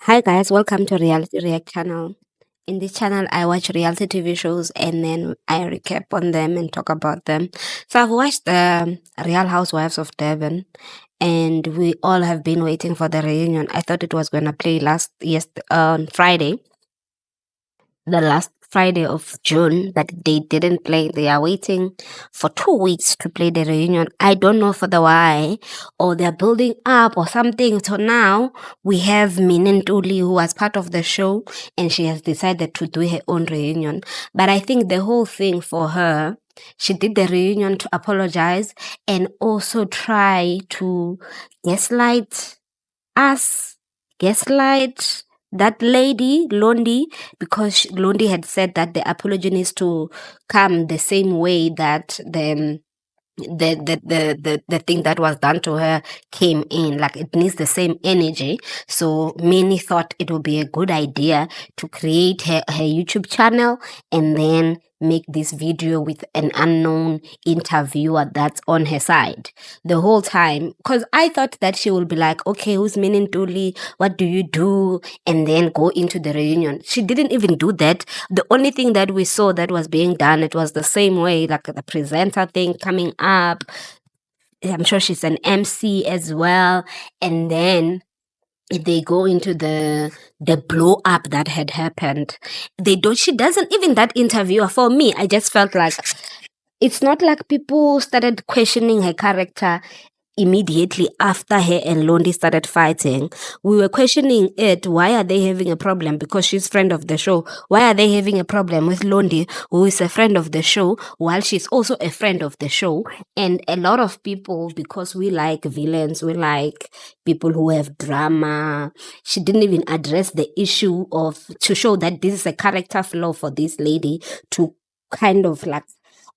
Hi guys, welcome to Reality React channel. In this channel, I watch reality TV shows and then I recap on them and talk about them. So I've watched the Real Housewives of Durban, and we all have been waiting for the reunion. I thought it was gonna play on Friday, the last Friday of June, that they didn't play. They are waiting for 2 weeks to play the reunion. I don't know for the why, or they're building up or something. So now we have Minnie who was part of the show, and she has decided to do her own reunion. But I think the whole thing for her, she did the reunion to apologize and also try to gaslight us, gaslight that lady, Londi, because Londi had said that the apology needs to come the same way that the thing that was done to her came in. Like, it needs the same energy. So Minnie thought it would be a good idea to create her YouTube channel and then make this video with an unknown interviewer that's on her side the whole time. Because I thought that she will be like, okay, who's Minnie Ntuli? What do you do? And then go into the reunion. She didn't even do that. The only thing that we saw that was being done, it was the same way, like the presenter thing coming up. I'm sure she's an MC as well. And then they go into the blow up that had happened. She doesn't, even that interviewer, for me, I just felt like it's not like people started questioning her character immediately after her and Londi started fighting. We were questioning it. Why are they having a problem? Because she's friend of the show. Why are they having a problem with Londi, who is a friend of the show, while she's also a friend of the show? And a lot of people, because we like villains, we like people who have drama. She didn't even address the issue to show that this is a character flaw for this lady to kind of like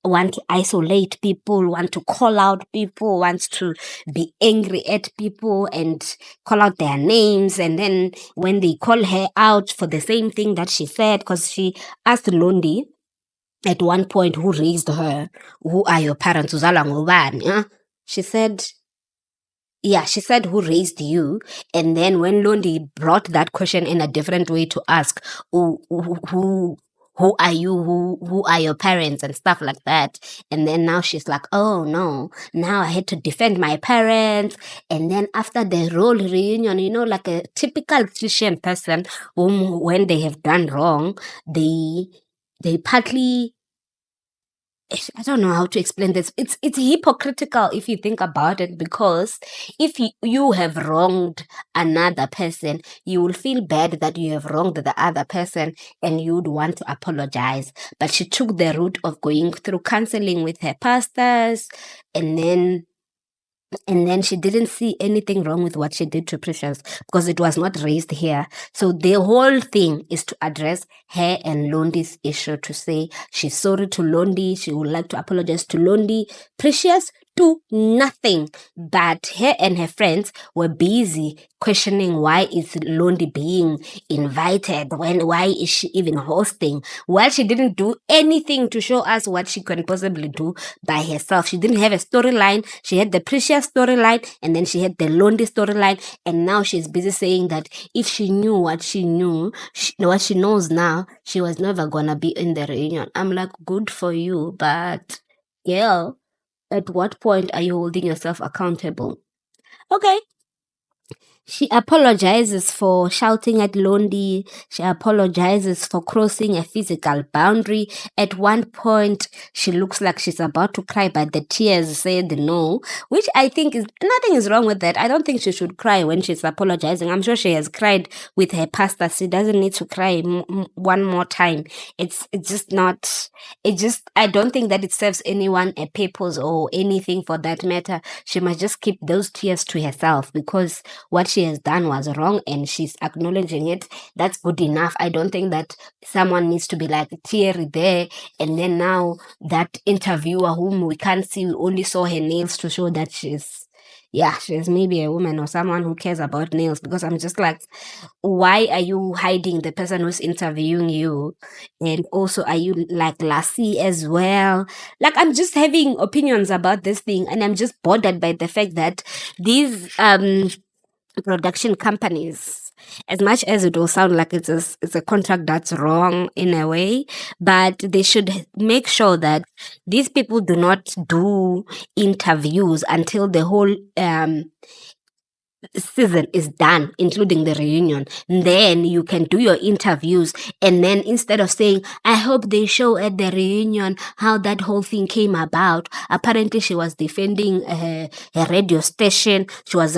want to isolate people, want to call out people, wants to be angry at people and call out their names. And then when they call her out for the same thing that she said, because she asked Londi at one point who raised her, who are your parents? Uzalwa ngubani, huh? She said, yeah, she said, who raised you? And then when Londi brought that question in a different way to ask, who are you? Who are your parents and stuff like that? And then now she's like, oh no, now I had to defend my parents. And then after the role reunion, like a typical Christian person, whom when they have done wrong, they partly, I don't know how to explain this. It's hypocritical if you think about it, because if you have wronged another person, you will feel bad that you have wronged the other person and you'd want to apologize. But she took the route of going through counseling with her pastors, and then she didn't see anything wrong with what she did to Precious because it was not raised here. So the whole thing is to address her and Londi's issue, to say she's sorry to Londi, she would like to apologize to Londi. Precious do nothing, but her and her friends were busy questioning why is Londi being invited, why is she even hosting, while she didn't do anything to show us what she can possibly do by herself. She didn't have a storyline. She had the Precious storyline, and then she had the Londi storyline, and now she's busy saying that if she knew what she knew, what she knows now, she was never gonna be in the reunion. I'm like, good for you, but girl, at what point are you holding yourself accountable? Okay. She apologizes for shouting at Londi. She apologizes for crossing a physical boundary. At one point, she looks like she's about to cry, but the tears said no, which I think is nothing is wrong with that. I don't think she should cry when she's apologizing. I'm sure she has cried with her pastor. She doesn't need to cry one more time. It's just not. It just, I don't think that it serves anyone a purpose or anything for that matter. She must just keep those tears to herself, because what she has done was wrong and she's acknowledging it. That's good enough. I don't think that someone needs to be like teary there, and then now that interviewer whom we can't see, we only saw her nails to show that she's maybe a woman or someone who cares about nails. Because I'm just like, why are you hiding the person who's interviewing you? And also, are you like Lassie as well? Like, I'm just having opinions about this thing, and I'm just bothered by the fact that these production companies as much as it will sound like it's a contract that's wrong in a way, but they should make sure that these people do not do interviews until the whole season is done, including the reunion. Then you can do your interviews, and then instead of saying, I hope they show at the reunion how that whole thing came about. Apparently she was defending her radio station. She was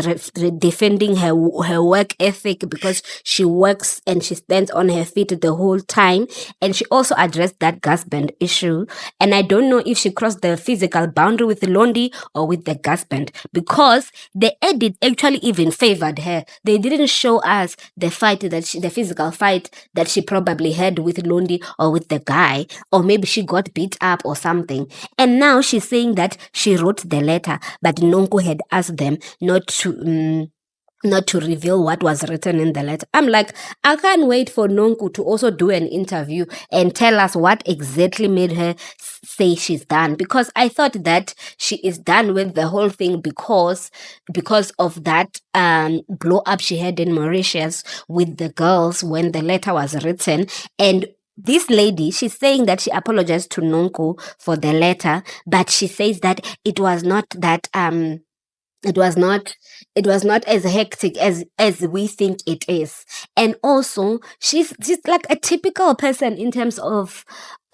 defending her work ethic because she works and she stands on her feet the whole time. And she also addressed that husband issue, and I don't know if she crossed the physical boundary with Londi or with the husband, because the edit actually even favored her. They didn't show us the physical fight that she probably had with Londi or with the guy, or maybe she got beat up or something. And now she's saying that she wrote the letter, but Nonko had asked them not to reveal what was written in the letter. I'm like, I can't wait for Nonku to also do an interview and tell us what exactly made her say she's done, because I thought that she is done with the whole thing because of that blow up she had in Mauritius with the girls when the letter was written. And this lady, she's saying that she apologized to Nonku for the letter, but she says that it was not that it was not as hectic as we think it is. And also she's like a typical person in terms of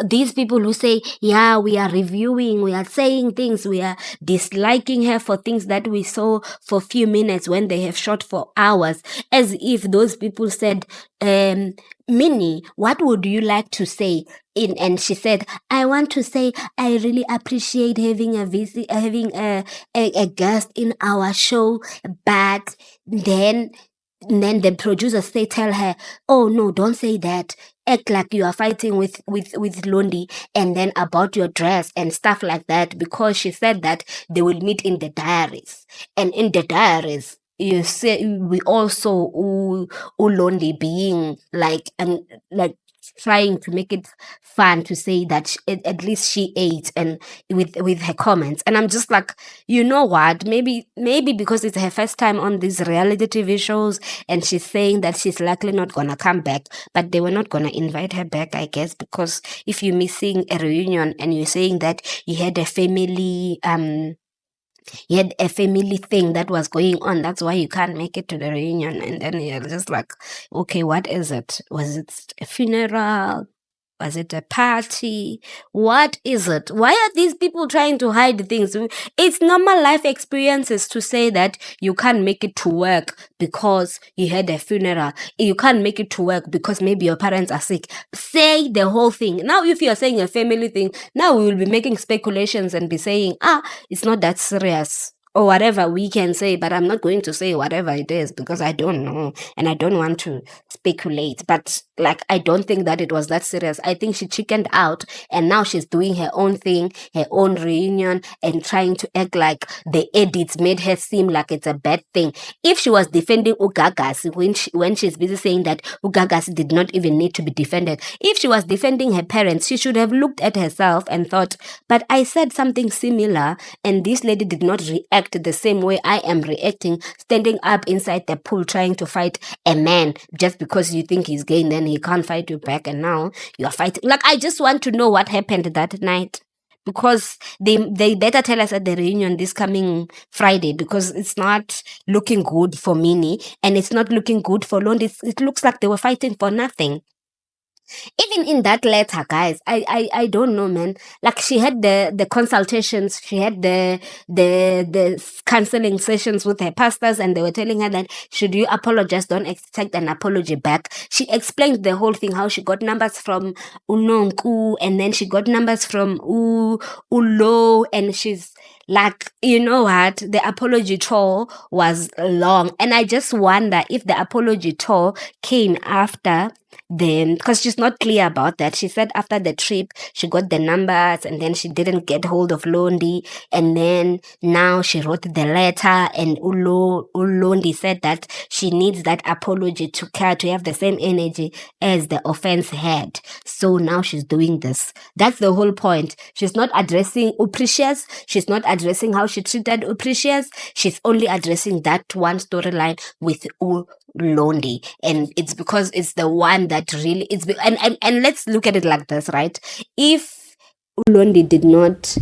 these people who say, yeah, we are reviewing, we are saying things, we are disliking her for things that we saw for a few minutes when they have shot for hours, as if those people said, Minnie, what would you like to say? And she said, I want to say I really appreciate having a guest in our show, but then the producers tell her, oh no, don't say that, act like you are fighting with Londi, and then about your dress and stuff like that, because she said that they will meet in the diaries, and in the diaries you say we also Londi being like trying to make it fun to say that at least she ate, and with her comments. And I'm just like, you know what, maybe because it's her first time on these reality TV shows, and she's saying that she's likely not gonna come back, but they were not gonna invite her back, I guess, because if you're missing a reunion and you're saying that you had a family thing that was going on, that's why you can't make it to the reunion. And then you're just like, okay, what is it? Was it a funeral? Was it a party? What is it? Why are these people trying to hide things? It's normal life experiences to say that you can't make it to work because you had a funeral. You can't make it to work because maybe your parents are sick. Say the whole thing. Now, if you're saying a family thing, now we will be making speculations and be saying, it's not that serious, or whatever we can say, but I'm not going to say whatever it is because I don't know and I don't want to speculate. But like, I don't think that it was that serious. I think she chickened out, and now she's doing her own thing, her own reunion, and trying to act like the edits made her seem like it's a bad thing. If she was defending Ugagasi when she's busy saying that Ugagasi did not even need to be defended, if she was defending her parents, she should have looked at herself and thought, but I said something similar, and this lady did not react the same way I am reacting, standing up inside the pool trying to fight a man just because you think he's gay and then he can't fight you back, and now you're fighting. Like, I just want to know what happened that night, because they better tell us at the reunion this coming Friday, because it's not looking good for Minnie and it's not looking good for Londi. It looks like they were fighting for nothing. Even in that letter, guys, I don't know, man. Like, she had the consultations, she had the counseling sessions with her pastors, and they were telling her that should you apologize, don't expect an apology back. She explained the whole thing, how she got numbers from Unonku, and then she got numbers from Ulo, and she's like, you know what, the apology tour was long, and I just wonder if the apology tour came after then, because she's not clear about that. She said after the trip she got the numbers, and then she didn't get hold of Londi, and then now she wrote the letter, and Londi said that she needs that apology to have the same energy as the offense had. So now she's doing this. That's the whole point. She's not addressing Uprecious. She's not addressing how she treated Uprecious. She's only addressing that one storyline with Londi, and it's because it's the one that really and let's look at it like this, right? If Londi did not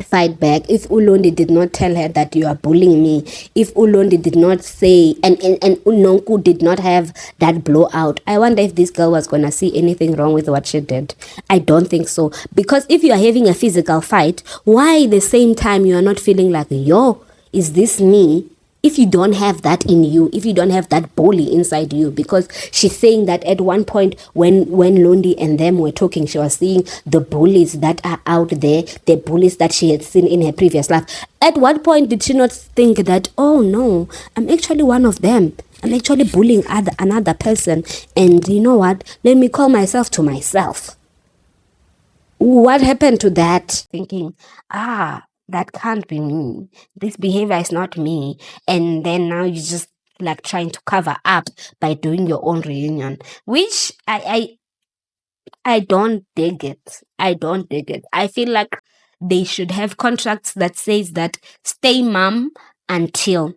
fight back, if Ulondi did not tell her that you are bullying me, if Ulondi did not say, and Unonku did not have that blowout, I wonder if this girl was gonna see anything wrong with what she did. I don't think so, because if you are having a physical fight, why at the same time you are not feeling like, yo, is this me? If you don't have that in you, if you don't have that bully inside you, because she's saying that at one point when Londi and them were talking, she was seeing the bullies that are out there, the bullies that she had seen in her previous life. At what point did she not think that, oh no, I'm actually one of them, I'm actually bullying another person, and you know what, let me call myself to myself? What happened to that? Thinking, that can't be me. This behavior is not me. And then now you're just like trying to cover up by doing your own reunion, which I don't dig it. I don't dig it. I feel like they should have contracts that says that stay mum until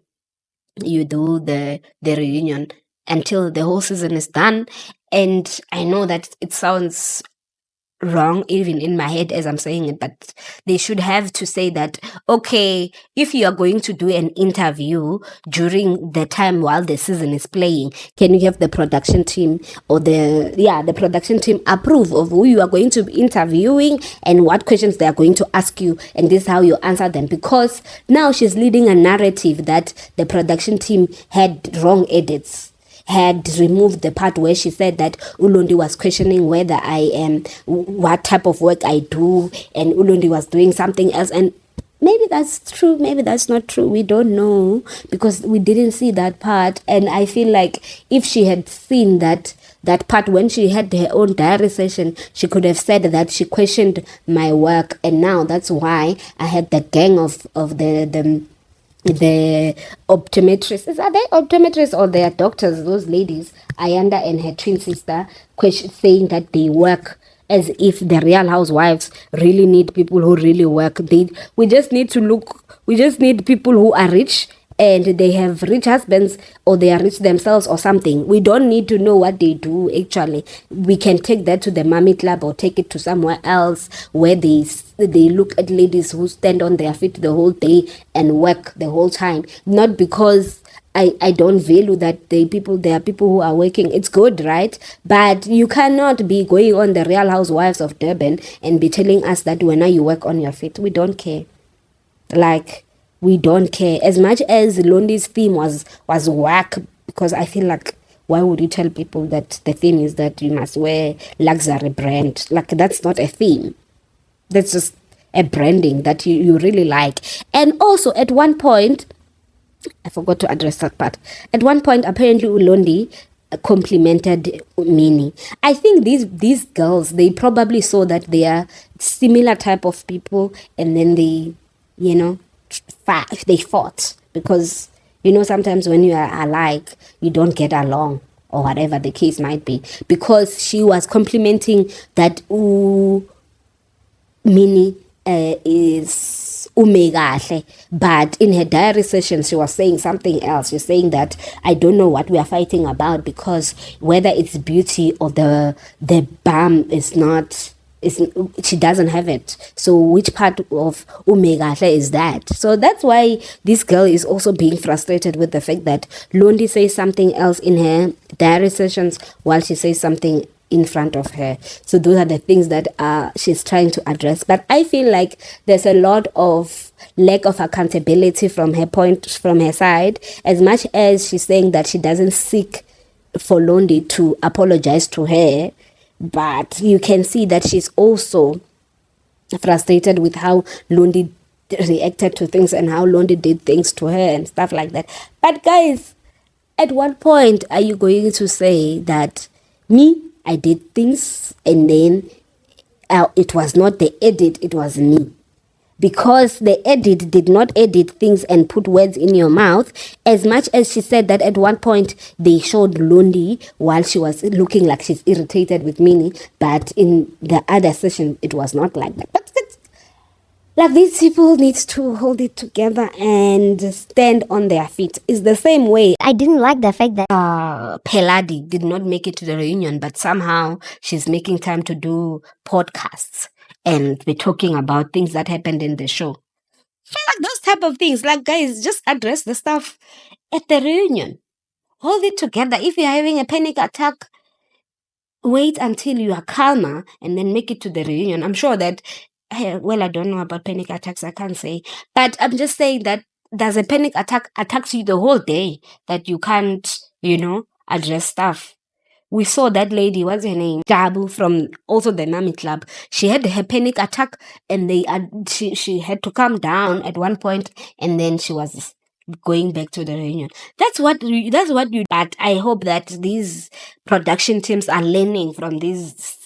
you do the reunion, until the whole season is done. And I know that it sounds wrong even in my head as I'm saying it, but they should have to say that, okay, if you are going to do an interview during the time while the season is playing, can you have the production team or the production team approve of who you are going to be interviewing and what questions they are going to ask you, and this is how you answer them? Because now she's leading a narrative that the production team had wrong edits, had removed the part where she said that Ulondi was questioning whether I am, what type of work I do, and Ulondi was doing something else. And maybe that's true, maybe that's not true, we don't know, because we didn't see that part. And I feel like if she had seen that part when she had her own diary session, she could have said that she questioned my work, and now that's why I had the gang of the optometrists. Are they optometrists or they are doctors? Those ladies, Ayanda and her twin sister, saying that they work as if the Real Housewives really need people who really work. We just need people who are rich and they have rich husbands, or they are rich themselves or something. We don't need to know what they do actually. We can take that to the Mummy Club or take it to somewhere else where they look at ladies who stand on their feet the whole day and work the whole time. Not because I don't value that there are people who are working. It's good, right? But you cannot be going on the Real Housewives of Durban and be telling us that when you work on your feet. We don't care. Like, we don't care. As much as Londi's theme was whack, because I feel like, why would you tell people that the theme is that you must wear luxury brand? Like, that's not a theme. That's just a branding that you really like. And also, at one point, I forgot to address that part. At one point, apparently, Ulondi complimented Minnie. I think these girls, they probably saw that they are similar type of people, and then they, they fought, because sometimes when you are alike, you don't get along, or whatever the case might be, because she was complimenting that Minnie is umegahle, but in her diary session she was saying something else. She's saying that I don't know what we are fighting about, because whether it's beauty or the bum is not, she doesn't have it. So which part of umegahle is that? So that's why this girl is also being frustrated with the fact that Londi says something else in her diary sessions while she says something in front of her. So those are the things that she's trying to address. But I feel like there's a lot of lack of accountability from her side. As much as she's saying that she doesn't seek for Londi to apologize to her, but you can see that she's also frustrated with how Londi reacted to things and how Londi did things to her and stuff like that. But guys, at what point are you going to say that I did things and then it was not the edit, it was me? Because the edit did not edit things and put words in your mouth. As much as she said that at one point they showed Londi while she was looking like she's irritated with Minnie, but in the other session it was not like that. But Like, these people need to hold it together and stand on their feet. It's the same way. I didn't like the fact that Peladi did not make it to the reunion, but somehow she's making time to do podcasts and be talking about things that happened in the show. Like those type of things. Like, guys, just address the stuff at the reunion. Hold it together. If you're having a panic attack, wait until you are calmer and then make it to the reunion. I'm sure that, well, I don't know about panic attacks, I can't say. But I'm just saying that does a panic attack attacks you the whole day that you can't, address stuff. We saw that lady, what's her name? Jabu from also the Nami Club. She had her panic attack and she had to calm down at one point and then she was going back to the reunion. That's what you but I hope that these production teams are learning from these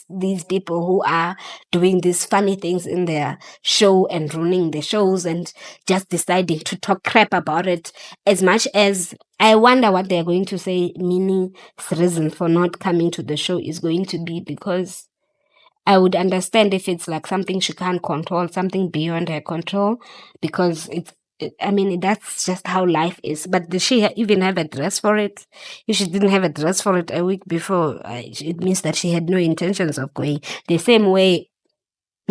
people who are doing these funny things in their show and ruining the shows and just deciding to talk crap about it. As much as I wonder what they're going to say Minnie's reason for not coming to the show is going to be, because I would understand if it's like something she can't control, something beyond her control, because I mean, that's just how life is. But did she even have a dress for it? If she didn't have a dress for it a week before, it means that she had no intentions of going. The same way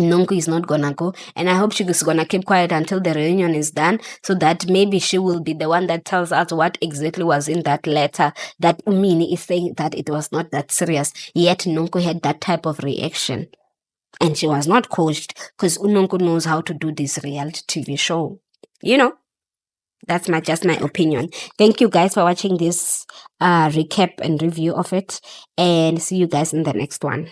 Nonku is not gonna go, and I hope she's gonna keep quiet until the reunion is done, so that maybe she will be the one that tells us what exactly was in that letter that Umini is saying that it was not that serious. Yet Nonku had that type of reaction, and she was not coached because Unonku knows how to do this reality TV show. That's just my opinion. Thank you guys for watching this recap and review of it, and see you guys in the next one.